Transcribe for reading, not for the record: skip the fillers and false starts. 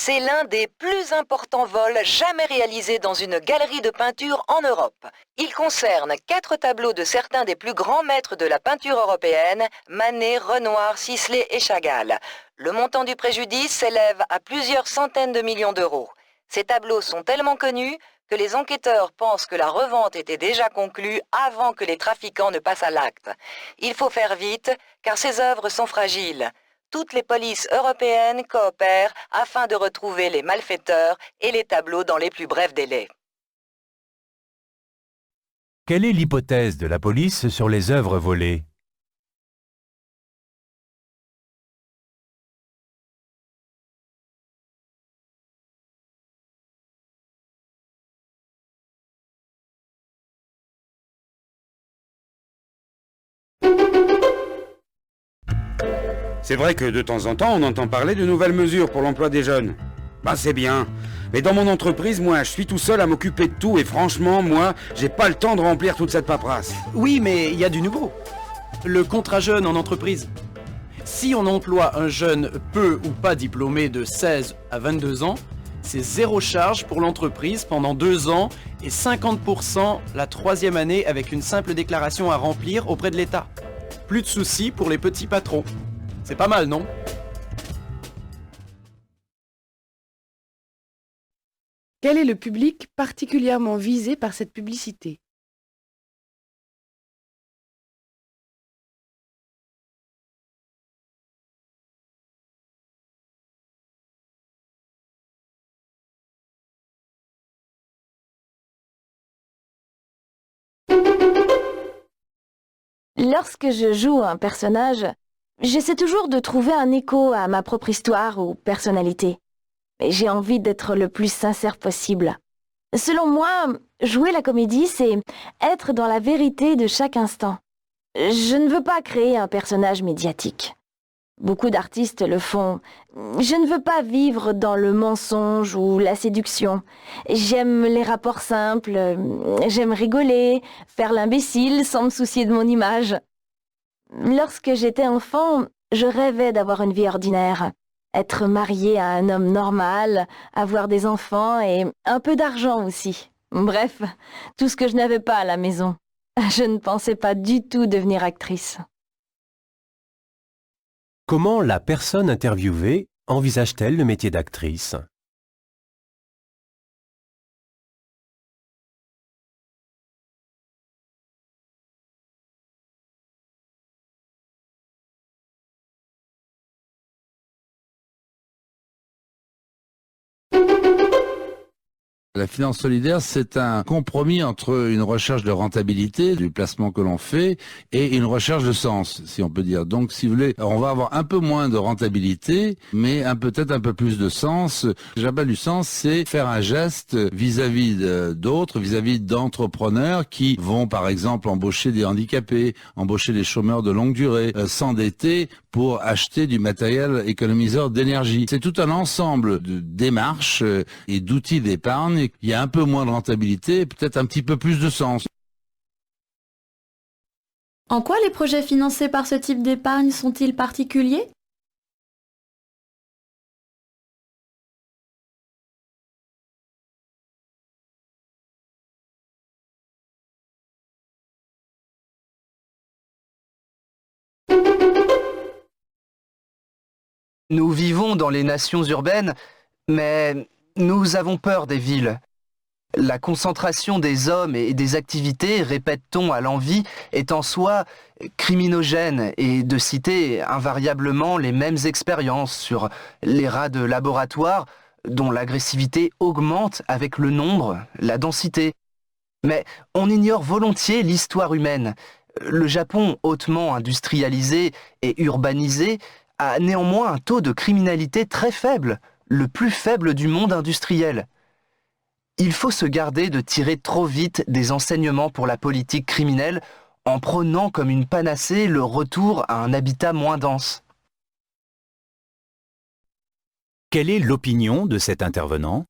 C'est l'un des plus importants vols jamais réalisés dans une galerie de peinture en Europe. Il concerne 4 tableaux de certains des plus grands maîtres de la peinture européenne, Manet, Renoir, Sisley et Chagall. Le montant du préjudice s'élève à plusieurs centaines de millions d'euros. Ces tableaux sont tellement connus que les enquêteurs pensent que la revente était déjà conclue avant que les trafiquants ne passent à l'acte. Il faut faire vite, car ces œuvres sont fragiles. Toutes les polices européennes coopèrent afin de retrouver les malfaiteurs et les tableaux dans les plus brefs délais. Quelle est l'hypothèse de la police sur les œuvres volées? C'est vrai que de temps en temps, on entend parler de nouvelles mesures pour l'emploi des jeunes. Ben c'est bien. Mais dans mon entreprise, moi, je suis tout seul à m'occuper de tout et franchement, moi, j'ai pas le temps de remplir toute cette paperasse. Oui, mais il y a du nouveau. Le contrat jeune en entreprise. Si on emploie un jeune peu ou pas diplômé de 16 à 22 ans, c'est 0 charge pour l'entreprise pendant 2 ans et 50% la 3e année avec une simple déclaration à remplir auprès de l'État. Plus de soucis pour les petits patrons. C'est pas mal, non? Quel est le public particulièrement visé par cette publicité? Lorsque je joue un personnage, j'essaie toujours de trouver un écho à ma propre histoire ou personnalité. Mais j'ai envie d'être le plus sincère possible. Selon moi, jouer la comédie, c'est être dans la vérité de chaque instant. Je ne veux pas créer un personnage médiatique. Beaucoup d'artistes le font. Je ne veux pas vivre dans le mensonge ou la séduction. J'aime les rapports simples, j'aime rigoler, faire l'imbécile sans me soucier de mon image. Lorsque j'étais enfant, je rêvais d'avoir une vie ordinaire, être mariée à un homme normal, avoir des enfants et un peu d'argent aussi. Bref, tout ce que je n'avais pas à la maison. Je ne pensais pas du tout devenir actrice. Comment la personne interviewée envisage-t-elle le métier d'actrice? La finance solidaire, c'est un compromis entre une recherche de rentabilité du placement que l'on fait et une recherche de sens, si on peut dire. Donc, si vous voulez, on va avoir un peu moins de rentabilité, mais peut-être un peu plus de sens. Ce que j'appelle du sens, c'est faire un geste vis-à-vis d'autres, vis-à-vis d'entrepreneurs qui vont, par exemple, embaucher des handicapés, embaucher des chômeurs de longue durée, s'endetter pour acheter du matériel économiseur d'énergie. C'est tout un ensemble de démarches et d'outils d'épargne. Il y a un peu moins de rentabilité et peut-être un petit peu plus de sens. En quoi les projets financés par ce type d'épargne sont-ils particuliers? Nous vivons dans les nations urbaines, mais nous avons peur des villes. La concentration des hommes et des activités, répète-t-on à l'envi, est en soi criminogène et de citer invariablement les mêmes expériences sur les rats de laboratoire dont l'agressivité augmente avec le nombre, la densité. Mais on ignore volontiers l'histoire humaine. Le Japon, hautement industrialisé et urbanisé, a néanmoins un taux de criminalité très faible, le plus faible du monde industriel. Il faut se garder de tirer trop vite des enseignements pour la politique criminelle en prônant comme une panacée le retour à un habitat moins dense. Quelle est l'opinion de cet intervenant?